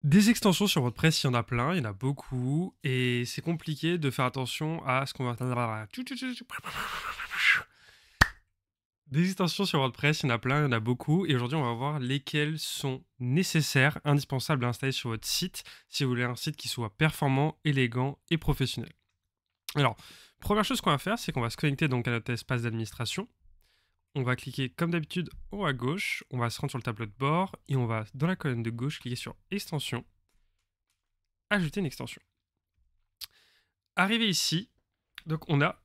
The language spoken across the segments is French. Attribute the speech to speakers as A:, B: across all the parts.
A: Des extensions sur WordPress, il y en a plein, il y en a beaucoup, et c'est compliqué de faire attention à ce qu'on va... Des extensions sur WordPress, il y en a plein, il y en a beaucoup, et aujourd'hui on va voir lesquelles sont nécessaires, indispensables à installer sur votre site, si vous voulez un site qui soit performant, élégant et professionnel. Alors, première chose qu'on va faire, c'est qu'on va se connecter donc à notre espace d'administration. On va cliquer comme d'habitude en haut à gauche, on va se rendre sur le tableau de bord, et on va dans la colonne de gauche cliquer sur extension, ajouter une extension. Arrivé ici, donc on a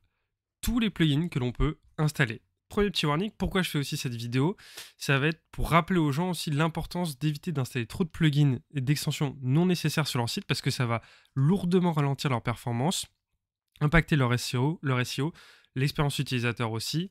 A: tous les plugins que l'on peut installer. Premier petit warning, pourquoi je fais aussi cette vidéo, ça va être pour rappeler aux gens aussi l'importance d'éviter d'installer trop de plugins et d'extensions non nécessaires sur leur site parce que ça va lourdement ralentir leur performance, impacter leur SEO, l'expérience utilisateur aussi,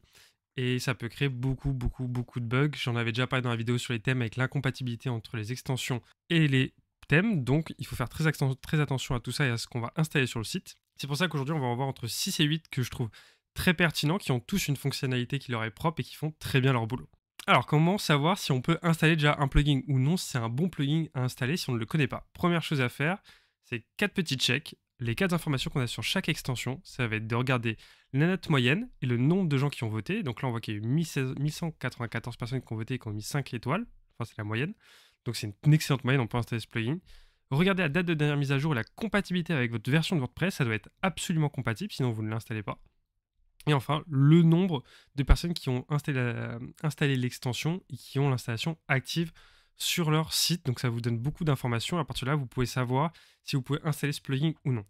A: et ça peut créer beaucoup de bugs. J'en avais déjà parlé dans la vidéo sur les thèmes avec l'incompatibilité entre les extensions et les thèmes, donc il faut faire très attention à tout ça et à ce qu'on va installer sur le site. C'est pour ça qu'aujourd'hui on va en voir entre 6 et 8 que je trouve très pertinents, qui ont tous une fonctionnalité qui leur est propre et qui font très bien leur boulot. Alors comment savoir si on peut installer déjà un plugin ou non, si c'est un bon plugin à installer si on ne le connaît pas? Première chose à faire, c'est 4 petits checks. Les 4 informations qu'on a sur chaque extension, ça va être de regarder la note moyenne et le nombre de gens qui ont voté. Donc là, on voit qu'il y a eu 1194 personnes qui ont voté et qui ont mis 5 étoiles. Enfin, c'est la moyenne. Donc c'est une excellente moyenne, on peut installer ce plugin. Regardez la date de dernière mise à jour et la compatibilité avec votre version de WordPress. Ça doit être absolument compatible, sinon vous ne l'installez pas. Et enfin, le nombre de personnes qui ont installé l'extension et qui ont l'installation active sur leur site. Donc ça vous donne beaucoup d'informations. À partir de là, vous pouvez savoir si vous pouvez installer ce plugin ou non.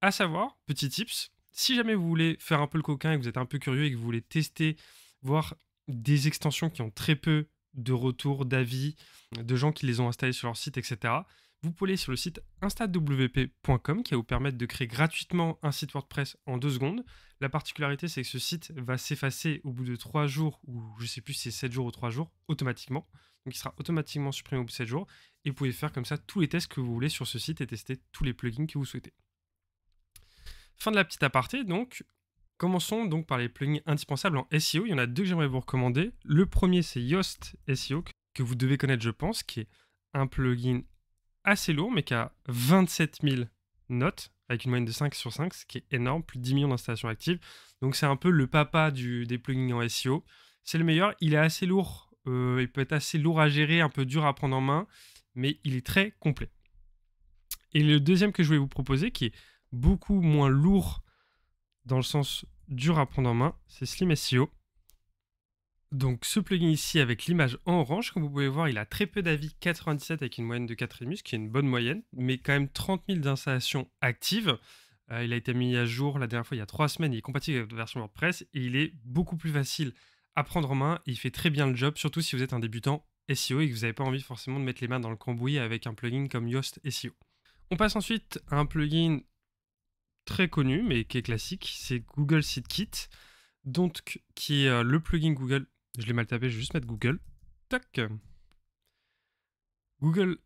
A: À savoir, petit tips, si jamais vous voulez faire un peu le coquin et que vous êtes un peu curieux et que vous voulez tester, voir des extensions qui ont très peu de retours, d'avis, de gens qui les ont installées sur leur site, etc., vous pouvez aller sur le site instawp.com qui va vous permettre de créer gratuitement un site WordPress en 2 secondes. La particularité, c'est que ce site va s'effacer au bout de 3 jours, ou je ne sais plus si c'est 7 jours ou 3 jours, automatiquement. Donc il sera automatiquement supprimé au bout de 7 jours. Et vous pouvez faire comme ça tous les tests que vous voulez sur ce site et tester tous les plugins que vous souhaitez. Fin de la petite aparté, donc. Commençons donc par les plugins indispensables en SEO. Il y en a 2 que j'aimerais vous recommander. Le premier, c'est Yoast SEO, que vous devez connaître, je pense, qui est un plugin assez lourd, mais qui a 27 000 notes, avec une moyenne de 5 sur 5, ce qui est énorme, plus de 10 millions d'installations actives. Donc c'est un peu le papa des plugins en SEO. C'est le meilleur, il est assez lourd, il peut être assez lourd à gérer, un peu dur à prendre en main, mais il est très complet. Et le deuxième que je voulais vous proposer, qui est beaucoup moins lourd dans le sens dur à prendre en main, c'est Slim SEO. Donc ce plugin ici avec l'image en orange, comme vous pouvez voir, il a très peu d'avis, 97 avec une moyenne de 4,5, ce qui est une bonne moyenne, mais quand même 30 000 d'installations actives. Il a été mis à jour la dernière fois il y a 3 semaines, il est compatible avec la version WordPress et il est beaucoup plus facile à prendre en main et il fait très bien le job, surtout si vous êtes un débutant SEO et que vous n'avez pas envie forcément de mettre les mains dans le cambouis avec un plugin comme Yoast SEO. On passe ensuite à un plugin très connu mais qui est classique, c'est Google SiteKit, donc qui est le plugin Google. Je l'ai mal tapé, je vais juste mettre Google. Tac. Google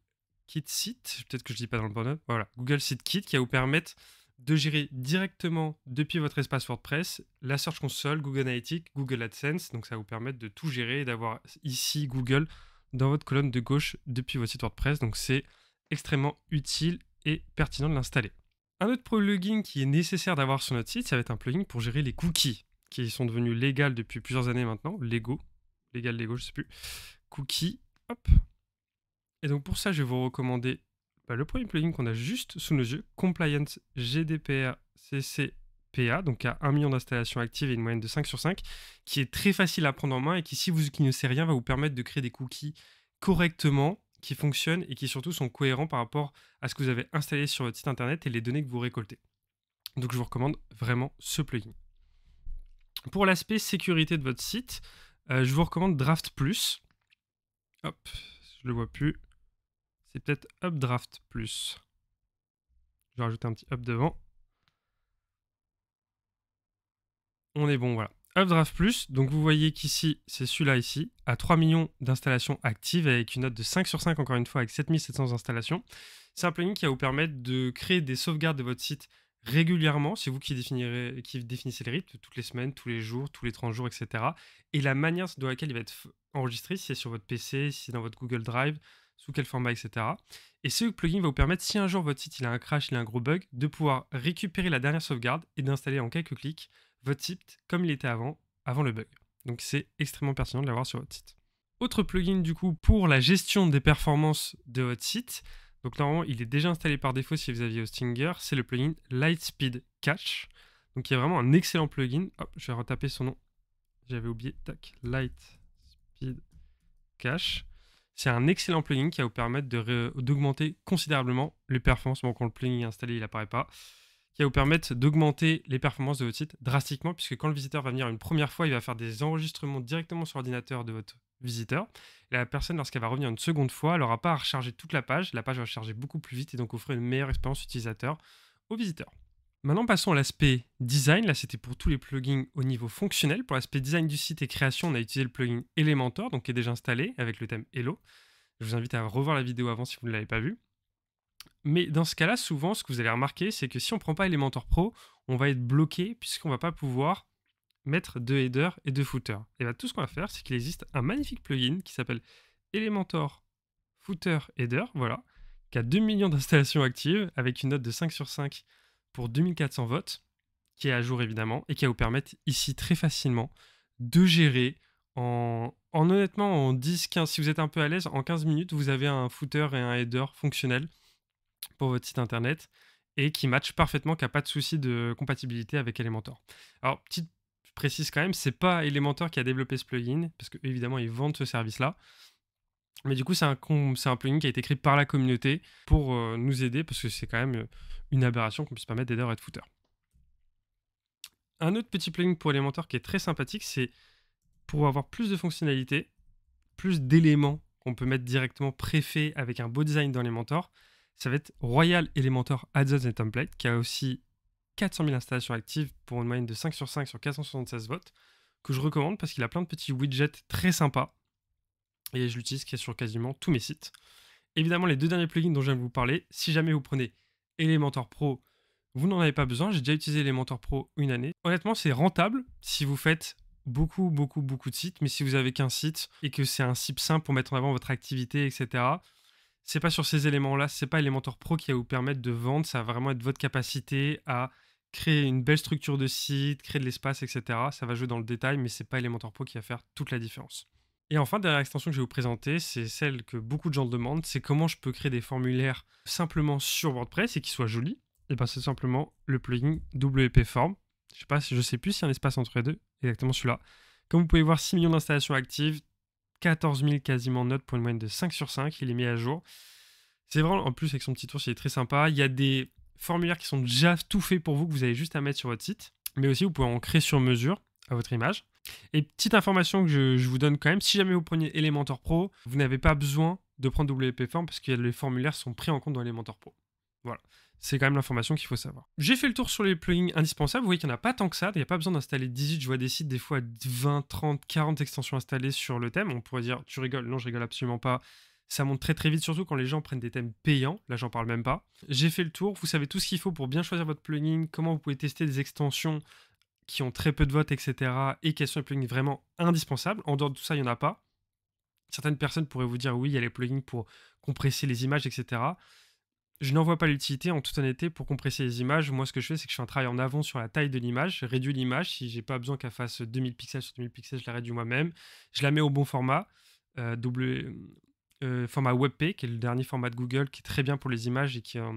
A: Kit Site, peut-être que je dis pas dans le bon ordre. Voilà, Google Site Kit qui va vous permettre de gérer directement depuis votre espace WordPress la Search Console, Google Analytics, Google AdSense. Donc ça va vous permettre de tout gérer et d'avoir ici Google dans votre colonne de gauche depuis votre site WordPress. Donc c'est extrêmement utile et pertinent de l'installer. Un autre plugin qui est nécessaire d'avoir sur notre site, ça va être un plugin pour gérer les cookies qui sont devenus légales depuis plusieurs années maintenant. Lego, je sais plus. Cookies, hop. Et donc pour ça, je vais vous recommander le premier plugin qu'on a juste sous nos yeux, Compliance GDPR CCPA, donc à 1 million d'installations actives et une moyenne de 5 sur 5, qui est très facile à prendre en main et qui, si vous qui ne savez rien, va vous permettre de créer des cookies correctement, qui fonctionnent et qui surtout sont cohérents par rapport à ce que vous avez installé sur votre site internet et les données que vous récoltez. Donc je vous recommande vraiment ce plugin. Pour l'aspect sécurité de votre site, je vous recommande Draft Plus. Hop, je le vois plus. C'est peut-être Updraft Plus. Je vais rajouter un petit up devant. On est bon, voilà. Updraft Plus, donc vous voyez qu'ici, c'est celui-là ici, à 3 millions d'installations actives avec une note de 5 sur 5, encore une fois, avec 7700 installations. C'est un plugin qui va vous permettre de créer des sauvegardes de votre site régulièrement. C'est vous qui définissez les rythmes, toutes les semaines, tous les jours, tous les 30 jours, etc. Et la manière dans laquelle il va être enregistré, si c'est sur votre PC, si c'est dans votre Google Drive, sous quel format, etc. Et ce plugin va vous permettre, si un jour votre site il a un crash, il a un gros bug, de pouvoir récupérer la dernière sauvegarde et d'installer en quelques clics votre site comme il était avant le bug. Donc c'est extrêmement pertinent de l'avoir sur votre site. Autre plugin du coup pour la gestion des performances de votre site. Donc normalement il est déjà installé par défaut si vous aviez Hostinger, c'est le plugin Lightspeed Cache. Donc il y a vraiment un excellent plugin. Hop, je vais retaper son nom. J'avais oublié. Tac, Lightspeed Cache. C'est un excellent plugin qui va vous permettre d'augmenter considérablement les performances. Bon, quand le plugin est installé, il n'apparaît pas. Qui va vous permettre d'augmenter les performances de votre site drastiquement, puisque quand le visiteur va venir une première fois, il va faire des enregistrements directement sur l'ordinateur de votre visiteur. Et la personne, lorsqu'elle va revenir une seconde fois, elle n'aura pas à recharger toute la page va charger beaucoup plus vite et donc offrir une meilleure expérience utilisateur aux visiteurs. Maintenant, passons à l'aspect design. Là, c'était pour tous les plugins au niveau fonctionnel. Pour l'aspect design du site et création, on a utilisé le plugin Elementor, donc qui est déjà installé avec le thème Hello. Je vous invite à revoir la vidéo avant si vous ne l'avez pas vue. Mais dans ce cas-là, souvent, ce que vous allez remarquer, c'est que si on ne prend pas Elementor Pro, on va être bloqué puisqu'on ne va pas pouvoir mettre de header et de footer. Et bien, tout ce qu'on va faire, c'est qu'il existe un magnifique plugin qui s'appelle Elementor Footer Header, voilà, qui a 2 millions d'installations actives avec une note de 5 sur 5 pour 2400 votes, qui est à jour évidemment, et qui va vous permettre ici très facilement de gérer honnêtement en 10-15, si vous êtes un peu à l'aise, en 15 minutes, vous avez un footer et un header fonctionnel pour votre site internet et qui match parfaitement, qui n'a pas de souci de compatibilité avec Elementor. Alors, je précise quand même, c'est pas Elementor qui a développé ce plugin, parce que évidemment ils vendent ce service-là. Mais du coup, c'est un plugin qui a été créé par la communauté pour nous aider, parce que c'est quand même une aberration qu'on puisse pas mettre d'header et de footer. Un autre petit plugin pour Elementor qui est très sympathique, c'est pour avoir plus de fonctionnalités, plus d'éléments qu'on peut mettre directement préfaits avec un beau design dans Elementor. Ça va être Royal Elementor Add-ons and Templates, qui a aussi 400 000 installations actives pour une moyenne de 5 sur 5 sur 476 votes, que je recommande parce qu'il a plein de petits widgets très sympas. Et je l'utilise sur quasiment tous mes sites. Évidemment, les deux derniers plugins dont je viens de vous parler, si jamais vous prenez Elementor Pro, vous n'en avez pas besoin. J'ai déjà utilisé Elementor Pro une année. Honnêtement, c'est rentable si vous faites beaucoup de sites, mais si vous avez qu'un site et que c'est un site simple pour mettre en avant votre activité, etc., c'est pas sur ces éléments-là, c'est pas Elementor Pro qui va vous permettre de vendre, ça va vraiment être votre capacité à créer une belle structure de site, créer de l'espace, etc. Ça va jouer dans le détail, mais c'est pas Elementor Pro qui va faire toute la différence. Et enfin, dernière extension que je vais vous présenter, c'est celle que beaucoup de gens demandent, c'est comment je peux créer des formulaires simplement sur WordPress et qui soient jolis. Et bien c'est simplement le plugin WP Form. Je sais plus s'il y a un espace entre les deux, exactement celui-là. Comme vous pouvez voir, 6 millions d'installations actives, 14 000 quasiment notes pour une moyenne de 5 sur 5, il est mis à jour. C'est vraiment, en plus avec son petit tour, c'est très sympa. Il y a des formulaires qui sont déjà tout faits pour vous, que vous avez juste à mettre sur votre site. Mais aussi, vous pouvez en créer sur mesure à votre image. Et petite information que je vous donne quand même, si jamais vous preniez Elementor Pro, vous n'avez pas besoin de prendre WP Form parce que les formulaires sont pris en compte dans Elementor Pro. Voilà, c'est quand même l'information qu'il faut savoir. J'ai fait le tour sur les plugins indispensables, vous voyez qu'il n'y en a pas tant que ça, il n'y a pas besoin d'installer 18, je vois des sites des fois 20, 30, 40 extensions installées sur le thème, on pourrait dire, tu rigoles, non je rigole absolument pas, ça monte très vite, surtout quand les gens prennent des thèmes payants, là j'en parle même pas. J'ai fait le tour, vous savez tout ce qu'il faut pour bien choisir votre plugin, comment vous pouvez tester des extensions qui ont très peu de votes, etc. et quels sont les plugins vraiment indispensables. En dehors de tout ça, il n'y en a pas. Certaines personnes pourraient vous dire oui, il y a les plugins pour compresser les images, etc. Je n'en vois pas l'utilité, en toute honnêteté, pour compresser les images. Moi, ce que je fais, c'est que je fais un travail en avant sur la taille de l'image. Je réduis l'image. Si j'ai pas besoin qu'elle fasse 2000 pixels sur 2000 pixels, je la réduis moi-même. Je la mets au bon format, format WebP, qui est le dernier format de Google, qui est très bien pour les images et qui va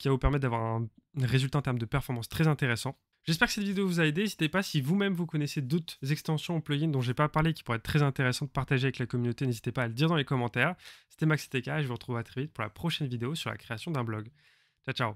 A: vous permettre d'avoir un résultat en termes de performance très intéressant. J'espère que cette vidéo vous a aidé. N'hésitez pas, si vous-même vous connaissez d'autres extensions ou plugins dont je n'ai pas parlé qui pourraient être très intéressants de partager avec la communauté, n'hésitez pas à le dire dans les commentaires. C'était Max TK et je vous retrouve à très vite pour la prochaine vidéo sur la création d'un blog. Ciao, ciao.